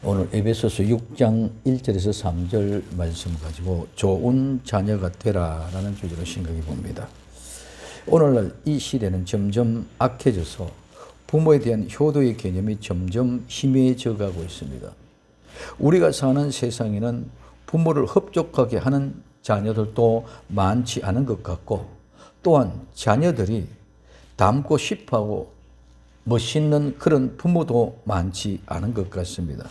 오늘 에베소서 6장 1절에서 3절 말씀 가지고 좋은 자녀가 되라라는 주제로 생각해 봅니다. 오늘날 이 시대는 점점 악해져서 부모에 대한 효도의 개념이 점점 희미해져 가고 있습니다. 우리가 사는 세상에는 부모를 흡족하게 하는 자녀들도 많지 않은 것 같고, 또한 자녀들이 닮고 싶어하고 멋있는 그런 부모도 많지 않은 것 같습니다.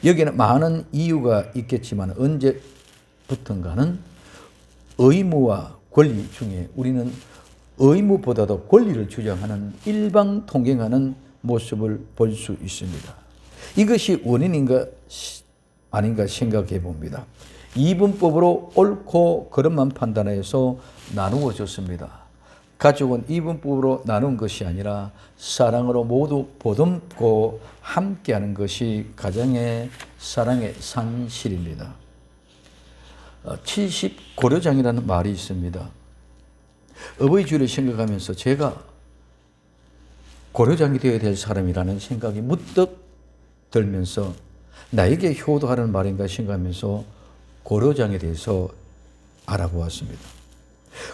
여기에는 많은 이유가 있겠지만 언제부턴가는 의무와 권리 중에 우리는 의무보다도 권리를 주장하는 일방통행하는 모습을 볼 수 있습니다. 이것이 원인인가 아닌가 생각해 봅니다. 이분법으로 옳고 그름만 판단해서 나누어졌습니다. 가족은 이분법으로 나눈 것이 아니라 사랑으로 모두 보듬고 함께하는 것이 가정의 사랑의 산실입니다. 70 고려장이라는 말이 있습니다. 어버이 주를 생각하면서 제가 고려장이 되어야 될 사람이라는 생각이 문득 들면서 나에게 효도하는 말인가 생각하면서 고려장에 대해서 알아보았습니다.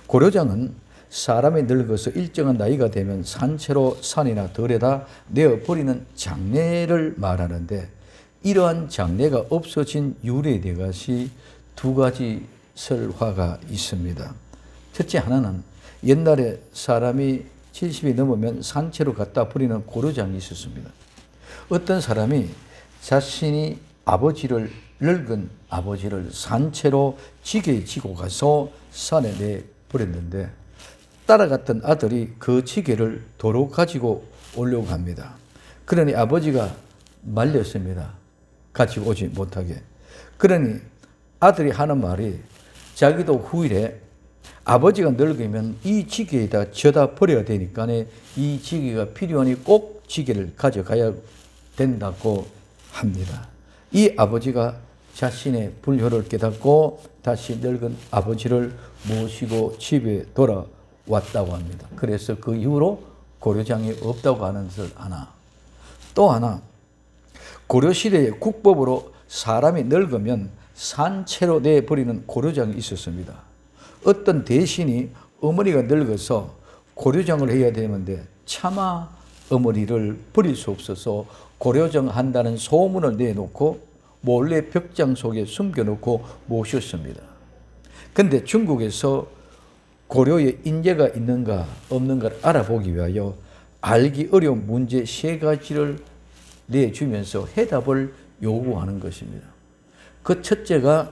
고려장은 사람이 늙어서 일정한 나이가 되면 산채로 산이나 들에다 내어버리는 장례를 말하는데, 이러한 장례가 없어진 유래에 대해 두 가지 설화가 있습니다. 첫째 하나는 옛날에 사람이 70이 넘으면 산채로 갖다 버리는 고려장이 있었습니다. 어떤 사람이 자신이 늙은 아버지를 산채로 지게에 지고 가서 산에 내버렸는데, 따라갔던 아들이 그 지게를 도로 가지고 오려고 합니다. 그러니 아버지가 말렸습니다. 같이 오지 못하게. 그러니 아들이 하는 말이, 자기도 후일에 아버지가 늙으면 이 지게에다 져다 버려야 되니까 이 지게가 필요하니 꼭 지게를 가져가야 된다고 합니다. 이 아버지가 자신의 불효를 깨닫고 다시 늙은 아버지를 모시고 집에 돌아왔다고 합니다. 그래서 그 이후로 고려장이 없다고 하는 것을 하나. 또 하나, 고려시대의 국법으로 사람이 늙으면 산채로 내버리는 고려장이 있었습니다. 어떤 대신이 어머니가 늙어서 고려장을 해야 되는데 차마 어머니를 버릴 수 없어서 고려장 한다는 소문을 내놓고 몰래 벽장 속에 숨겨놓고 모셨습니다. 그런데 중국에서 고려에 인재가 있는가 없는가를 알아보기 위하여 알기 어려운 문제 3가지를 내주면서 해답을 요구하는 것입니다. 그 첫째가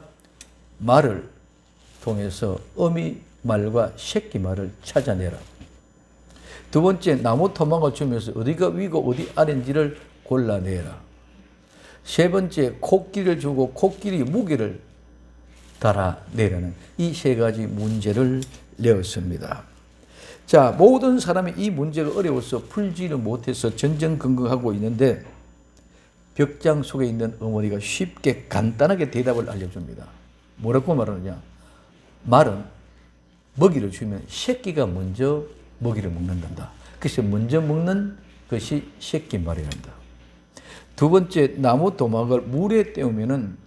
말을 통해서 어미 말과 새끼 말을 찾아내라. 두 번째, 나무 토막을 주면서 어디가 위고 어디 아래인지를 골라내라. 세 번째, 코끼리를 주고 코끼리 무게를 달아내라는 이 3가지 문제를 내었습니다. 자, 모든 사람이 이 문제가 어려워서 풀지를 못해서 전전긍긍하고 있는데, 벽장 속에 있는 어머니가 쉽게 간단하게 대답을 알려줍니다. 뭐라고 말하느냐? 말은 먹이를 주면 새끼가 먼저 먹이를 먹는단다. 그래서 먼저 먹는 것이 새끼 말이란다. 두 번째, 나무 도막을 물에 떼우면은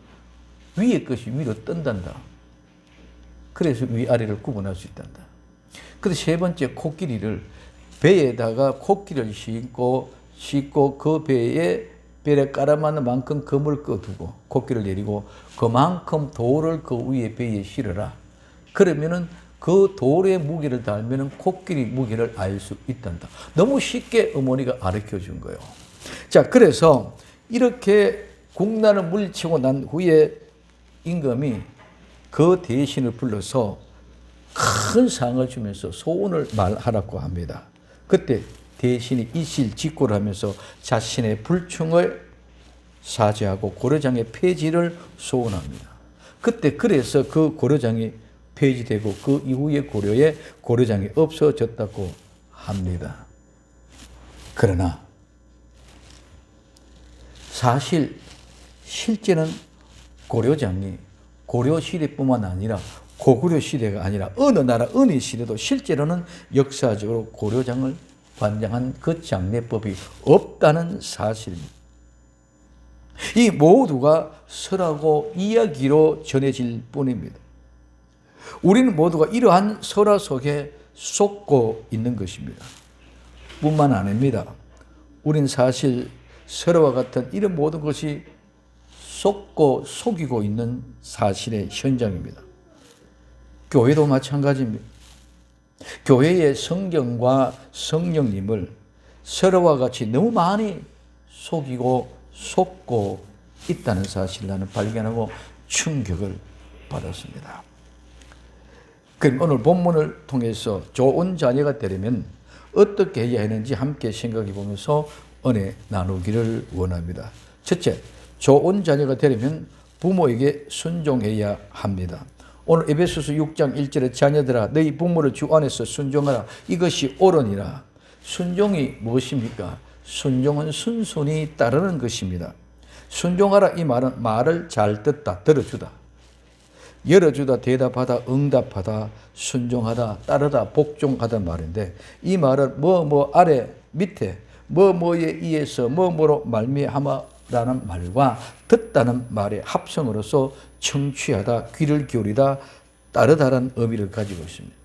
위의 것이 위로 뜬단다. 그래서 위아래를 구분할 수 있단다. 그래서 세 번째, 코끼리를 배에다가 코끼리를 싣고 그 배에 깔아맞는 만큼 그물 꺼두고 코끼리를 내리고 그만큼 돌을 그 위에 배에 실어라. 그러면은 그 돌의 무게를 달면은 코끼리 무게를 알 수 있단다. 너무 쉽게 어머니가 가르쳐 준 거예요. 자, 그래서 이렇게 국난을 물리치고 난 후에 임금이 그 대신을 불러서 큰 상을 주면서 소원을 말하라고 합니다. 그때 대신이 일실직고를 하면서 자신의 불충을 사죄하고 고려장의 폐지를 소원합니다. 그때 그래서 그 고려장이 폐지되고 그 이후에 고려에 고려장이 없어졌다고 합니다. 그러나 사실 실제는 고려장이 고려시대뿐만 아니라 고구려 시대가 아니라 어느 나라 어느 시대도 실제로는 역사적으로 고려장을 관장한 그 장례법이 없다는 사실입니다. 이 모두가 설하고 이야기로 전해질 뿐입니다. 우리는 모두가 이러한 설화 속에 속고 있는 것입니다. 뿐만 아닙니다. 우리는 사실 설화와 같은 이런 모든 것이 속고 속이고 있는 사실의 현장입니다. 교회도 마찬가지입니다. 교회의 성경과 성령님을 설화와 같이 너무 많이 속이고 속고 있다는 사실을 나는 발견하고 충격을 받았습니다. 그럼 오늘 본문을 통해서 좋은 자녀가 되려면 어떻게 해야 하는지 함께 생각해 보면서 은혜 나누기를 원합니다. 첫째, 좋은 자녀가 되려면 부모에게 순종해야 합니다. 오늘 에베소서 6장 1절에 자녀들아 너희 부모를 주 안에서 순종하라 이것이 옳으니라. 순종이 무엇입니까? 순종은 순순히 따르는 것입니다. 순종하라 이 말은 말을 잘 듣다, 들어주다, 열어주다, 대답하다, 응답하다, 순종하다, 따르다, 복종하다 말인데 이 말은 뭐 아래 밑에 뭐에 의해서 뭐로 말미암아라는 말과 듣다는 말의 합성으로서 청취하다, 귀를 기울이다, 따르다라는 의미를 가지고 있습니다.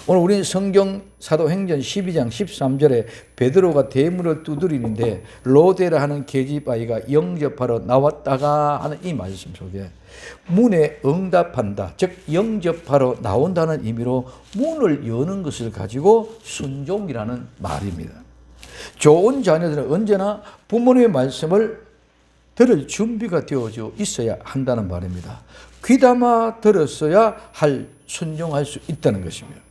오늘 우리는 성경 사도행전 12장 13절에 베드로가 대문을 두드리는데 로데라 하는 계집아이가 영접하러 나왔다가 하는 이 말씀 속에 문에 응답한다, 즉 영접하러 나온다는 의미로 문을 여는 것을 가지고 순종이라는 말입니다. 좋은 자녀들은 언제나 부모님의 말씀을 들을 준비가 되어져 있어야 한다는 말입니다. 귀담아 들었어야 순종할 수 있다는 것입니다.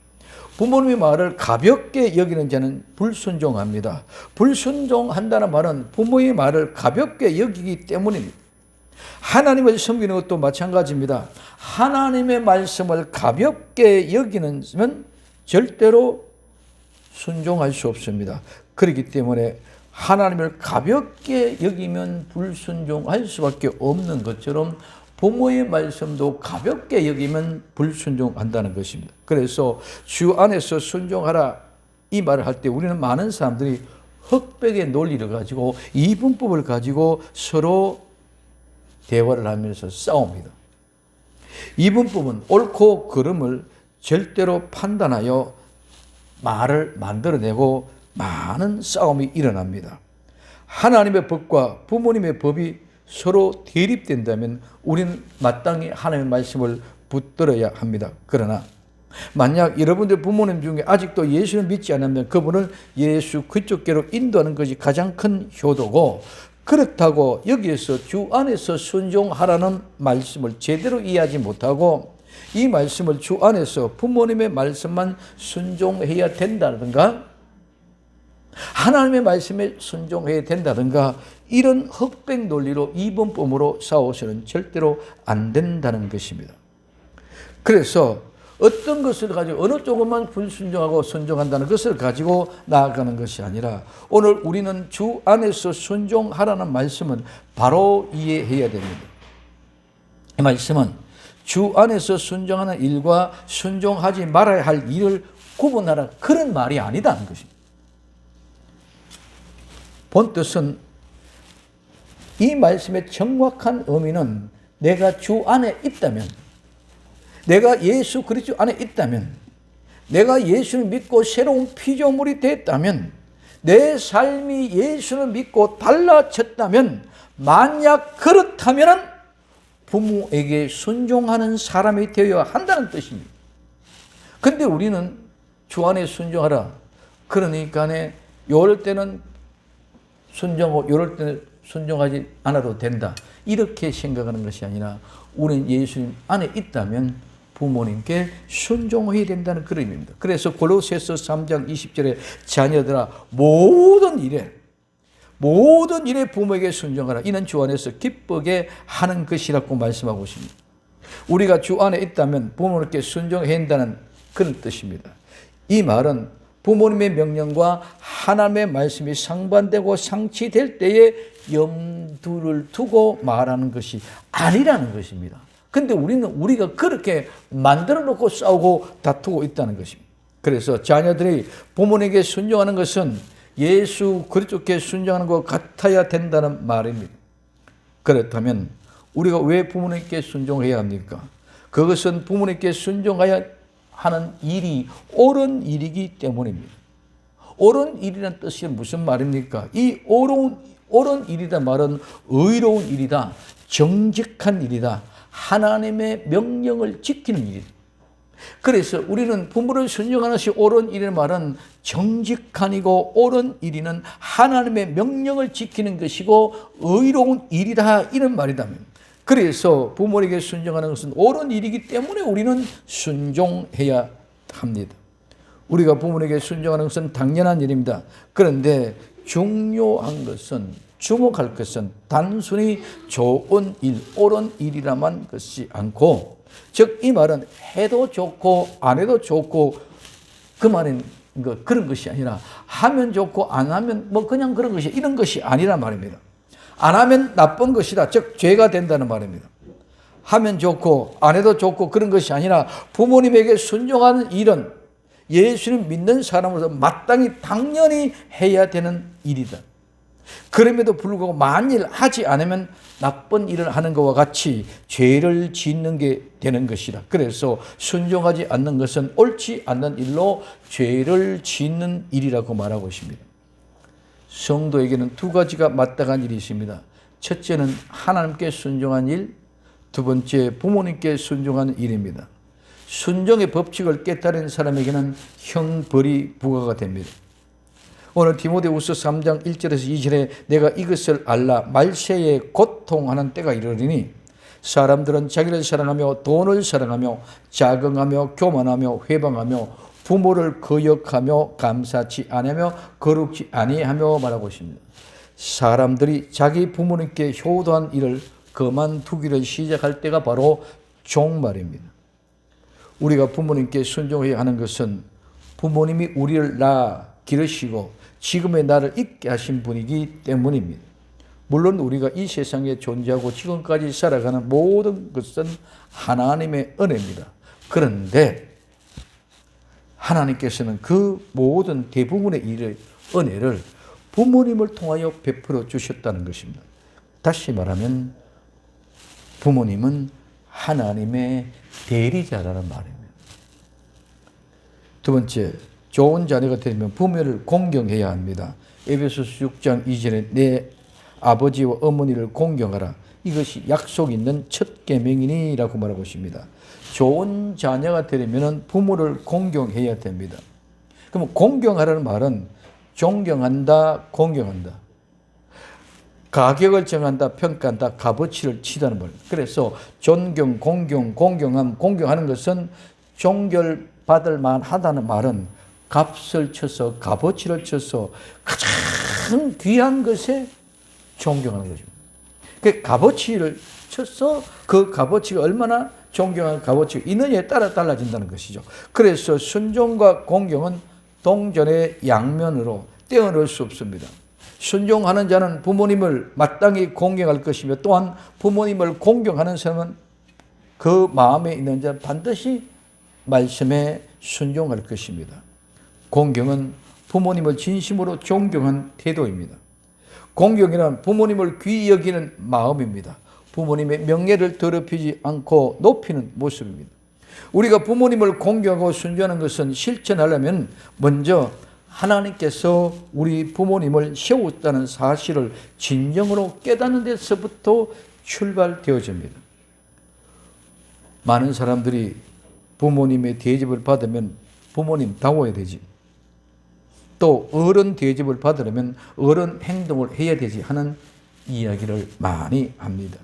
부모님의 말을 가볍게 여기는 자는 불순종합니다. 불순종한다는 말은 부모의 말을 가볍게 여기기 때문입니다. 하나님을 섬기는 것도 마찬가지입니다. 하나님의 말씀을 가볍게 여기는 면 절대로 순종할 수 없습니다. 그렇기 때문에 하나님을 가볍게 여기면 불순종할 수밖에 없는 것처럼 부모의 말씀도 가볍게 여기면 불순종한다는 것입니다. 그래서 주 안에서 순종하라 이 말을 할 때 우리는 많은 사람들이 흑백의 논리를 가지고 이분법을 가지고 서로 대화를 하면서 싸웁니다. 이분법은 옳고 그름을 절대로 판단하여 말을 만들어내고 많은 싸움이 일어납니다. 하나님의 법과 부모님의 법이 서로 대립된다면 우리는 마땅히 하나님의 말씀을 붙들어야 합니다. 그러나 만약 여러분들 부모님 중에 아직도 예수를 믿지 않으면 그분을 예수 그쪽께로 인도하는 것이 가장 큰 효도고, 그렇다고 여기에서 주 안에서 순종하라는 말씀을 제대로 이해하지 못하고 이 말씀을 주 안에서 부모님의 말씀만 순종해야 된다든가 하나님의 말씀에 순종해야 된다든가 이런 흑백 논리로 이분법으로 싸워서는 절대로 안 된다는 것입니다. 그래서 어떤 것을 가지고 어느 쪽만 불순종하고 순종한다는 것을 가지고 나아가는 것이 아니라 오늘 우리는 주 안에서 순종하라는 말씀은 바로 이해해야 됩니다. 이 말씀은 주 안에서 순종하는 일과 순종하지 말아야 할 일을 구분하라 그런 말이 아니다는 것입니다. 본 뜻은 이 말씀의 정확한 의미는 내가 주 안에 있다면, 내가 예수 그리스도 안에 있다면, 내가 예수를 믿고 새로운 피조물이 됐다면, 내 삶이 예수를 믿고 달라졌다면, 만약 그렇다면 부모에게 순종하는 사람이 되어야 한다는 뜻입니다. 그런데 우리는 주 안에 순종하라. 그러니까 요럴 때는 순종하고 요럴 때는 순종하지 않아도 된다. 이렇게 생각하는 것이 아니라 우리는 예수님 안에 있다면 부모님께 순종해야 된다는 그런 의미입니다. 그래서 골로새서 3장 20절에 자녀들아 모든 일에 부모에게 순종하라. 이는 주 안에서 기쁘게 하는 것이라고 말씀하고 있습니다. 우리가 주 안에 있다면 부모님께 순종해야 한다는 그런 뜻입니다. 이 말은 부모님의 명령과 하나님의 말씀이 상반되고 상치될 때에 염두를 두고 말하는 것이 아니라는 것입니다. 그런데 우리가 그렇게 만들어 놓고 싸우고 다투고 있다는 것입니다. 그래서 자녀들이 부모님에게 순종하는 것은 예수 그리스도께 순종하는 것 같아야 된다는 말입니다. 그렇다면 우리가 왜 부모님께 순종해야 합니까? 그것은 부모님께 순종해야 하는 일이 옳은 일이기 때문입니다. 옳은 일이라는 뜻이 무슨 말입니까? 이 옳은 일이다 말은 의로운 일이다, 정직한 일이다, 하나님의 명령을 지키는 일이다. 그래서 우리는 부모를 순종하는 것이 옳은 일의 말은 정직한이고 옳은 일이는 하나님의 명령을 지키는 것이고 의로운 일이다, 이런 말이다. 그래서 부모에게 순종하는 것은 옳은 일이기 때문에 우리는 순종해야 합니다. 우리가 부모에게 순종하는 것은 당연한 일입니다. 그런데 중요한 것은, 주목할 것은 단순히 좋은 일, 옳은 일이라만 것이 않고, 즉 이 말은 해도 좋고 안 해도 좋고 그 말은 그런 것이 아니라 하면 좋고 안 하면 뭐 그냥 그런 것이, 이런 것이 아니란 말입니다. 안 하면 나쁜 것이다, 즉 죄가 된다는 말입니다. 하면 좋고 안 해도 좋고 그런 것이 아니라 부모님에게 순종하는 일은 예수님 믿는 사람으로서 마땅히 당연히 해야 되는 일이다. 그럼에도 불구하고 만일 하지 않으면 나쁜 일을 하는 것과 같이 죄를 짓는 게 되는 것이다. 그래서 순종하지 않는 것은 옳지 않는 일로 죄를 짓는 일이라고 말하고 있습니다. 성도에게는 두 가지가 마땅한 일이 있습니다. 첫째는 하나님께 순종한 일, 두 번째 부모님께 순종하는 일입니다. 순종의 법칙을 깨달은 사람에게는 형벌이 부과가 됩니다. 오늘 디모데후서 3장 1절에서 2절에 내가 이것을 알라, 말세에 고통하는 때가 이르리니 사람들은 자기를 사랑하며 돈을 사랑하며 자긍하며 교만하며 회방하며 부모를 거역하며 감사치 아니하며 거룩지 아니하며 말하고 있습니다. 사람들이 자기 부모님께 효도한 일을 그만두기를 시작할 때가 바로 종말입니다. 우리가 부모님께 순종해야 하는 것은 부모님이 우리를 기르시고 지금의 나를 있게 하신 분이기 때문입니다. 물론 우리가 이 세상에 존재하고 지금까지 살아가는 모든 것은 하나님의 은혜입니다. 그런데 하나님께서는 그 모든 대부분의 일의 은혜를 부모님을 통하여 베풀어 주셨다는 것입니다. 다시 말하면 부모님은 하나님의 대리자라는 말입니다. 두 번째, 좋은 자녀가 되려면 부모를 공경해야 합니다. 에베소서 6장 2절에 내 아버지와 어머니를 공경하라. 이것이 약속 있는 첫 계명이니라고 말하고 있습니다. 좋은 자녀가 되려면 부모를 공경해야 됩니다. 그럼 공경하라는 말은 존경한다, 공경한다, 가격을 정한다, 평가한다, 값어치를 치다는 말입니다. 그래서 존경, 공경, 공경함, 공경하는 것은 존경받을 만하다는 말은 값을 쳐서, 값어치를 쳐서 가장 귀한 것에 존경하는 것입니다. 그 값어치를 쳐서 그 값어치가 얼마나 존경한 값어치가 있느냐에 따라 달라진다는 것이죠. 그래서 순종과 공경은 동전의 양면으로 떼어놓을 수 없습니다. 순종하는 자는 부모님을 마땅히 공경할 것이며 또한 부모님을 공경하는 사람은 그 마음에 있는 자는 반드시 말씀에 순종할 것입니다. 공경은 부모님을 진심으로 존경한 태도입니다. 공경이란 부모님을 귀히 여기는 마음입니다. 부모님의 명예를 더럽히지 않고 높이는 모습입니다. 우리가 부모님을 공경하고 순종하는 것은 실천하려면 먼저 하나님께서 우리 부모님을 세웠다는 사실을 진정으로 깨닫는 데서부터 출발되어집니다. 많은 사람들이 부모님의 대접을 받으면 부모님다워야 되지, 또 어른 대접을 받으려면 어른 행동을 해야 되지 하는 이야기를 많이 합니다.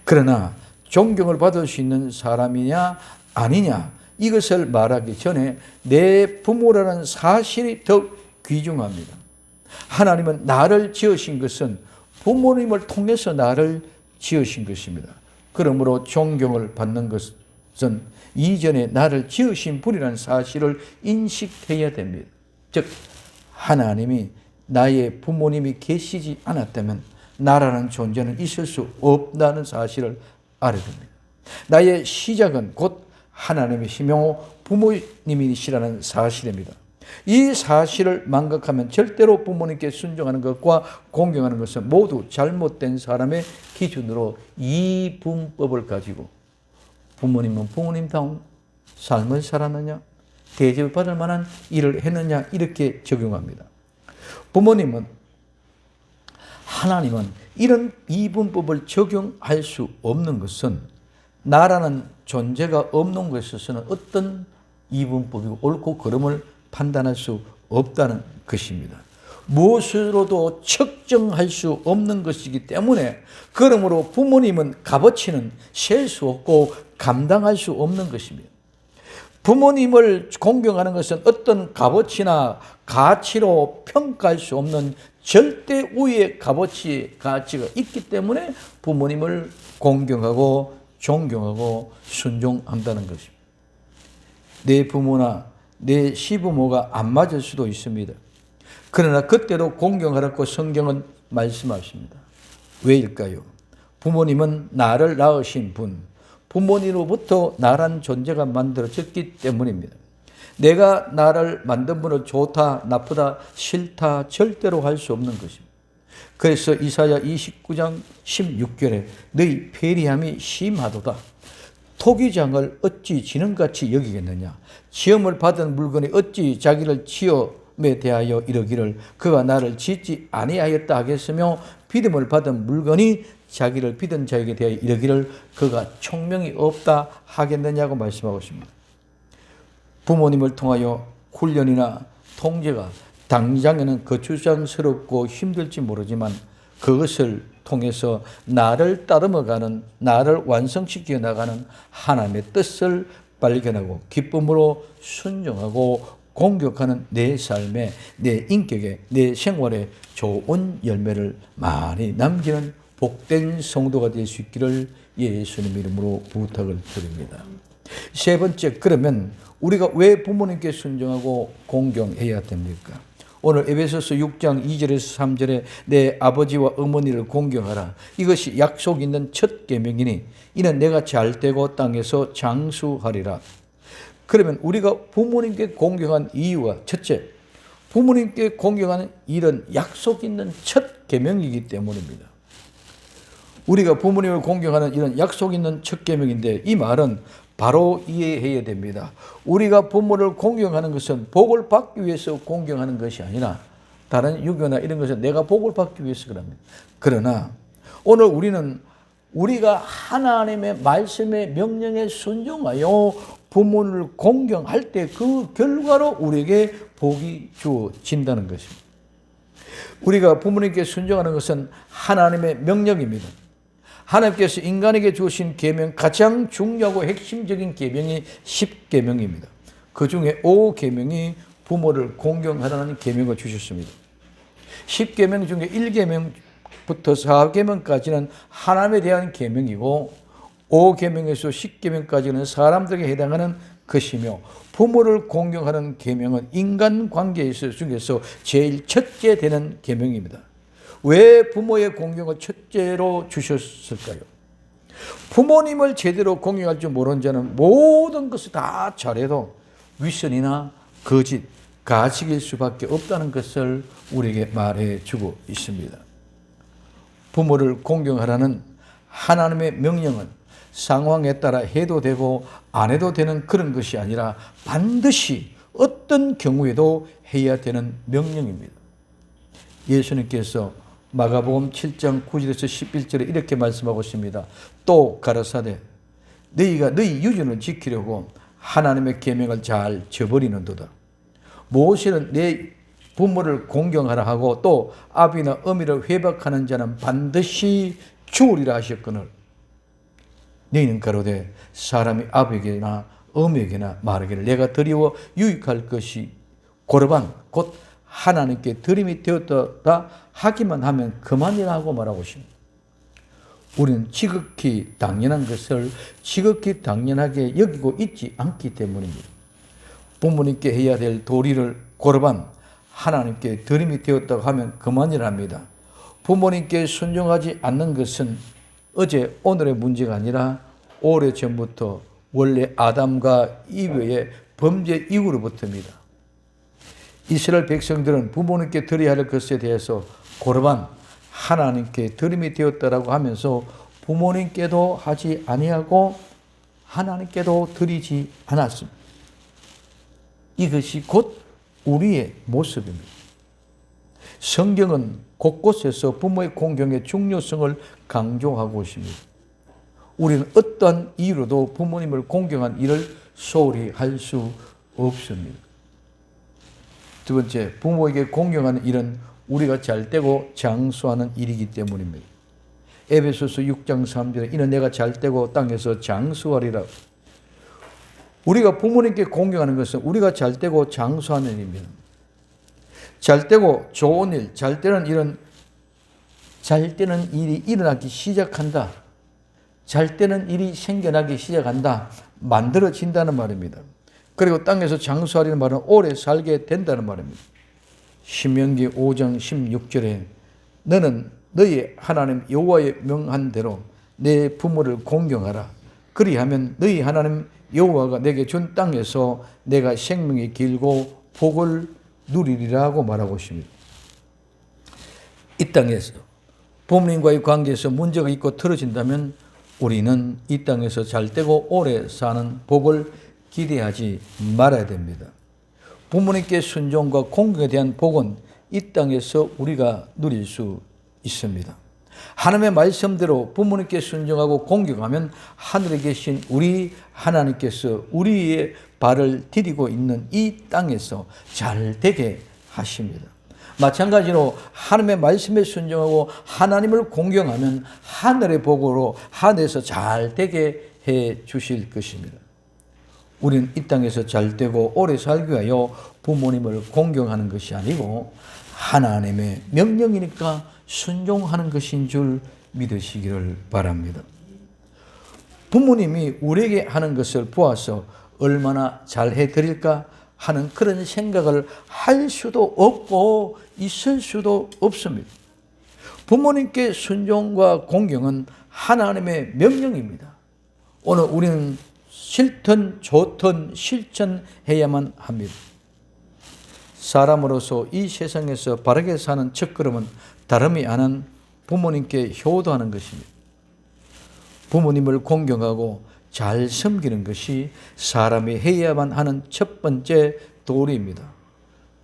그러나 존경을 받을 수 있는 사람이냐 아니냐 이것을 말하기 전에 내 부모라는 사실이 더 귀중합니다. 하나님은 나를 지으신 것은 부모님을 통해서 나를 지으신 것입니다. 그러므로 존경을 받는 것은 이전에 나를 지으신 분이라는 사실을 인식해야 됩니다. 즉 하나님이 나의 부모님이 계시지 않았다면 나라는 존재는 있을 수 없다는 사실을 알아야 됩니다. 나의 시작은 곧 하나님이시며 부모님이시라는 사실입니다. 이 사실을 망각하면 절대로 부모님께 순종하는 것과 공경하는 것은 모두 잘못된 사람의 기준으로 이분법을 가지고 부모님은 부모님다운 삶을 살았느냐, 대접을 받을 만한 일을 했느냐 이렇게 적용합니다. 하나님은 이런 이분법을 적용할 수 없는 것은 나라는 존재가 없는 것에 있어서는 어떤 이분법이고 옳고 그름을 판단할 수 없다는 것입니다. 무엇으로도 측정할 수 없는 것이기 때문에 그러므로 부모님은 값어치는 셀 수 없고 감당할 수 없는 것입니다. 부모님을 공경하는 것은 어떤 값어치나 가치로 평가할 수 없는 절대 우위의 가치가 있기 때문에 부모님을 공경하고 존경하고 순종한다는 것입니다. 내 부모나 내 시부모가 안 맞을 수도 있습니다. 그러나 그때도 공경하라고 성경은 말씀하십니다. 왜일까요? 부모님은 나를 낳으신 분, 부모님으로부터 나란 존재가 만들어졌기 때문입니다. 내가 나를 만든 분을 좋다, 나쁘다, 싫다 절대로 할 수 없는 것입니다. 그래서 이사야 29장 16절에 너희 패리함이 심하도다. 토기장을 어찌 지능같이 여기겠느냐. 시험을 받은 물건이 어찌 자기를 시험에 대하여 이르기를 그가 나를 짓지 아니하였다 하겠으며 믿음을 받은 물건이 자기를 믿은 자에게 대하여 이르기를 그가 총명이 없다 하겠느냐고 말씀하고 있습니다. 부모님을 통하여 훈련이나 통제가 당장에는 거추장스럽고 힘들지 모르지만 그것을 통해서 나를 따름어가는, 나를 완성시켜 나가는 하나님의 뜻을 발견하고 기쁨으로 순종하고 공격하는 내 삶에, 내 인격에, 내 생활에 좋은 열매를 많이 남기는 복된 성도가 될 수 있기를 예수님 이름으로 부탁을 드립니다. 세 번째, 그러면 우리가 왜 부모님께 순종하고 공경해야 됩니까? 오늘 에베소서 6장 2절에서 3절에 내 아버지와 어머니를 공경하라. 이것이 약속 있는 첫 계명이니 이는 내가 잘되고 땅에서 장수하리라. 그러면 우리가 부모님께 공경한 이유가 첫째, 부모님께 공경하는 일은 약속 있는 첫 계명이기 때문입니다. 우리가 부모님을 공경하는 일은 약속 있는 첫 계명인데 이 말은 바로 이해해야 됩니다. 우리가 부모를 공경하는 것은 복을 받기 위해서 공경하는 것이 아니라 다른 유교나 이런 것은 내가 복을 받기 위해서 그럽니다. 그러나 오늘 우리가 하나님의 말씀의 명령에 순종하여 부모를 공경할 때 그 결과로 우리에게 복이 주어진다는 것입니다. 우리가 부모님께 순종하는 것은 하나님의 명령입니다. 하나님께서 인간에게 주신 계명, 가장 중요하고 핵심적인 계명이 10계명입니다. 그 중에 5계명이 부모를 공경하라는 계명을 주셨습니다. 10계명 중에 1계명부터 4계명까지는 하나님에 대한 계명이고 5계명에서 10계명까지는 사람들에게 해당하는 것이며 부모를 공경하는 계명은 인간관계 중에서 제일 첫째 되는 계명입니다. 왜 부모의 공경을 첫째로 주셨을까요? 부모님을 제대로 공경할 줄 모르는 자는 모든 것을 다 잘해도 위선이나 거짓, 가식일 수밖에 없다는 것을 우리에게 말해주고 있습니다. 부모를 공경하라는 하나님의 명령은 상황에 따라 해도 되고 안 해도 되는 그런 것이 아니라 반드시 어떤 경우에도 해야 되는 명령입니다. 예수님께서 마가복음 7장 9절에서 11절에 이렇게 말씀하고 있습니다. 또 가라사대 너희가 너희 유전을 지키려고 하나님의 계명을 잘 저버리는도다. 모세는 내 부모를 공경하라 하고 또 아비나 어미를 회박하는 자는 반드시 죽으리라 하셨거늘 너희는 가로되 사람이 아비에게나 어미에게나 말하기를 내가 드리워 유익할 것이 고르반 곧 하나님께 드림이 되었다 하기만 하면 그만이라 하고 말하고 있습니다. 우리는 지극히 당연한 것을 지극히 당연하게 여기고 있지 않기 때문입니다. 부모님께 해야 될 도리를 고르반 하나님께 드림이 되었다고 하면 그만이라 합니다. 부모님께 순종하지 않는 것은 어제 오늘의 문제가 아니라 오래전부터 원래 아담과 이브의 범죄 이후로부터입니다. 이스라엘 백성들은 부모님께 드려야 할 것에 대해서 고르반 하나님께 드림이 되었다라고 하면서 부모님께도 하지 아니하고 하나님께도 드리지 않았습니다. 이것이 곧 우리의 모습입니다. 성경은 곳곳에서 부모의 공경의 중요성을 강조하고 있습니다. 우리는 어떠한 이유로도 부모님을 공경한 일을 소홀히 할 수 없습니다. 두 번째, 부모에게 공경하는 일은 우리가 잘되고 장수하는 일이기 때문입니다. 에베소서 6장 3절에 이는 내가 잘되고 땅에서 장수하리라. 우리가 부모님께 공경하는 것은 우리가 잘되고 장수하는 일입니다. 잘되고 좋은 일, 잘되는 일은 잘되는 일이 일어나기 시작한다. 잘되는 일이 생겨나기 시작한다. 만들어진다는 말입니다. 그리고 땅에서 장수하리는 말은 오래 살게 된다는 말입니다. 신명기 5장 16절에 너는 너희 하나님 여호와의 명한 대로 내 부모를 공경하라. 그리하면 너희 하나님 여호와가 내게 준 땅에서 내가 생명이 길고 복을 누리리라고 말하고 있습니다. 이 땅에서 부모님과의 관계에서 문제가 있고 틀어진다면 우리는 이 땅에서 잘되고 오래 사는 복을 기대하지 말아야 됩니다. 부모님께 순종과 공경에 대한 복은 이 땅에서 우리가 누릴 수 있습니다. 하나님의 말씀대로 부모님께 순종하고 공경하면 하늘에 계신 우리 하나님께서 우리의 발을 디디고 있는 이 땅에서 잘 되게 하십니다. 마찬가지로 하나님의 말씀에 순종하고 하나님을 공경하면 하늘의 복으로 하늘에서 잘 되게 해 주실 것입니다. 우리는 이 땅에서 잘 되고 오래 살기 위하여 부모님을 공경하는 것이 아니고 하나님의 명령이니까 순종하는 것인 줄 믿으시기를 바랍니다. 부모님이 우리에게 하는 것을 보아서 얼마나 잘해 드릴까 하는 그런 생각을 할 수도 없고 있을 수도 없습니다. 부모님께 순종과 공경은 하나님의 명령입니다. 오늘 우리는 싫든 좋든 실천해야만 합니다. 사람으로서 이 세상에서 바르게 사는 첫걸음은 다름이 아닌 부모님께 효도하는 것입니다. 부모님을 공경하고 잘 섬기는 것이 사람이 해야만 하는 첫 번째 도리입니다.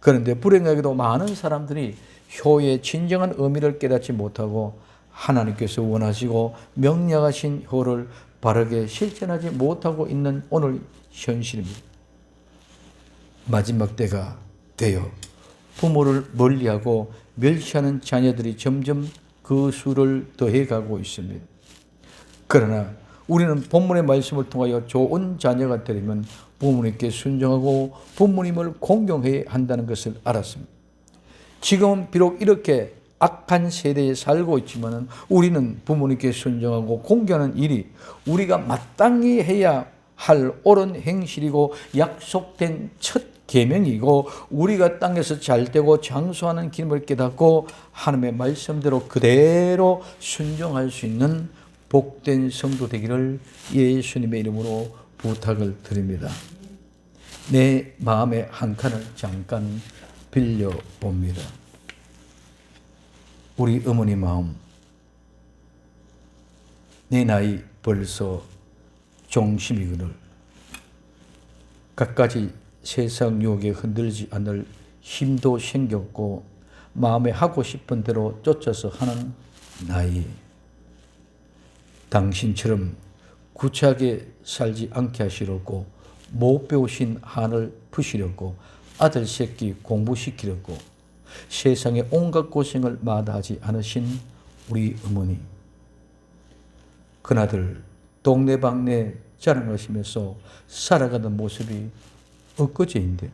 그런데 불행하게도 많은 사람들이 효의 진정한 의미를 깨닫지 못하고 하나님께서 원하시고 명령하신 효를 바르게 실천하지 못하고 있는 오늘 현실입니다. 마지막 때가 되어 부모를 멀리하고 멸시하는 자녀들이 점점 그 수를 더해가고 있습니다. 그러나 우리는 본문의 말씀을 통하여 좋은 자녀가 되려면 부모님께 순종하고 부모님을 공경해야 한다는 것을 알았습니다. 지금은 비록 이렇게 악한 세대에 살고 있지만 우리는 부모님께 순종하고 공경하는 일이 우리가 마땅히 해야 할 옳은 행실이고 약속된 첫 계명이고 우리가 땅에서 잘되고 장수하는 길을 깨닫고 하나님의 말씀대로 그대로 순종할 수 있는 복된 성도 되기를 예수님의 이름으로 부탁을 드립니다. 내 마음의 한 칸을 잠깐 빌려봅니다. 우리 어머니 마음, 내 나이 벌써 종심이거늘 갖가지 세상 유혹에 흔들지 않을 힘도 생겼고 마음에 하고 싶은 대로 쫓아서 하는 나이, 당신처럼 구차하게 살지 않게 하시려고 못 배우신 한을 푸시려고 아들 새끼 공부시키려고 세상의 온갖 고생을 마다하지 않으신 우리 어머니, 그나들 동네방네 자랑하시면서 살아가는 모습이 엊그제인데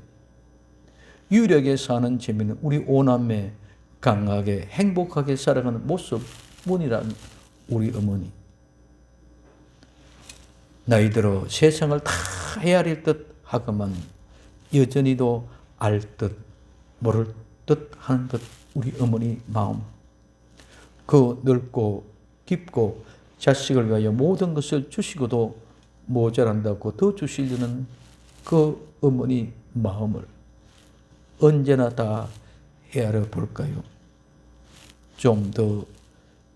유일하게 사는 재미는 우리 오남매 강하게 행복하게 살아가는 모습뿐이란 우리 어머니. 나이 들어 세상을 다 헤아릴 듯 하고만 여전히도 알 듯 모를 듯 하는 듯 우리 어머니 마음, 그 넓고 깊고 자식을 위하여 모든 것을 주시고도 모자란다고 더 주시려는 그 어머니 마음을 언제나 다 헤아려 볼까요? 좀 더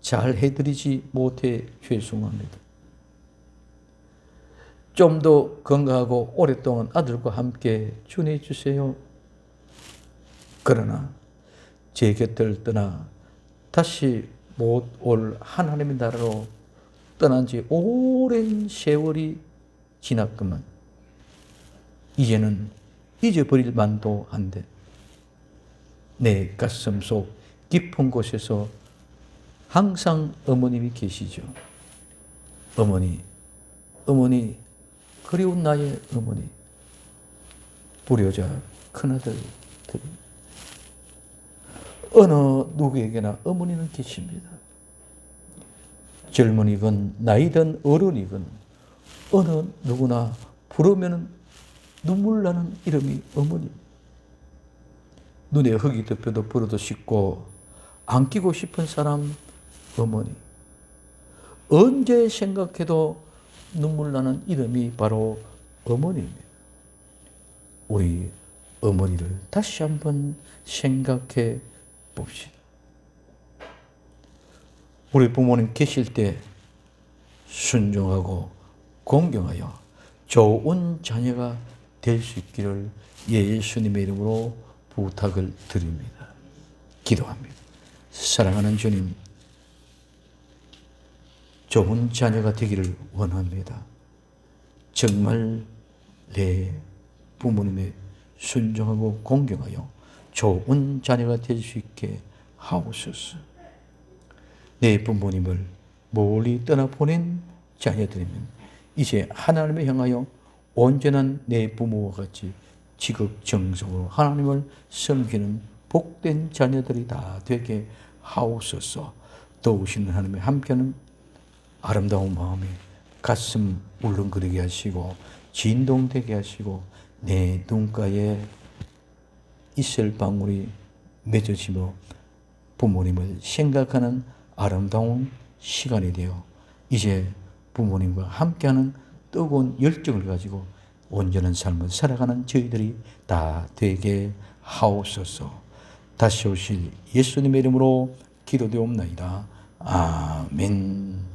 잘 해드리지 못해 죄송합니다. 좀 더 건강하고 오랫동안 아들과 함께 지내주세요. 그러나 제 곁을 떠나 다시 못 올 하나님의 나라로 떠난 지 오랜 세월이 지났구만. 이제는 잊어버릴 만도 한데 내 가슴 속 깊은 곳에서 항상 어머님이 계시죠. 어머니 그리운 나의 어머니, 불효자 큰아들들, 어느 누구에게나 어머니는 계십니다. 젊은이건 나이든 어른이건 어느 누구나 부르면 눈물 나는 이름이 어머니. 눈에 흙이 덮여도 부르도 싶고 안기고 싶은 사람 어머니. 언제 생각해도 눈물 나는 이름이 바로 어머니입니다. 우리 어머니를 다시 한번 생각해 봅시다. 우리 부모님 계실 때 순종하고 공경하여 좋은 자녀가 될 수 있기를 예수님의 이름으로 부탁을 드립니다. 기도합니다. 사랑하는 주님, 좋은 자녀가 되기를 원합니다. 정말 내 부모님의 순종하고 공경하여 좋은 자녀가 될 수 있게 하옵소서. 내 부모님을 멀리 떠나보낸 자녀들이면 이제 하나님을 향하여 온전한 내 부모와 같이 지극정성으로 하나님을 섬기는 복된 자녀들이 다 되게 하옵소서. 도우시는 하나님의 함께하는 아름다운 마음에 가슴 울렁거리게 하시고 진동되게 하시고 내 눈가에 이슬 방울이 맺어지며 부모님을 생각하는 아름다운 시간이 되어 이제 부모님과 함께하는 뜨거운 열정을 가지고 온전한 삶을 살아가는 저희들이 다 되게 하옵소서. 다시 오실 예수님의 이름으로 기도되옵나이다. 아멘.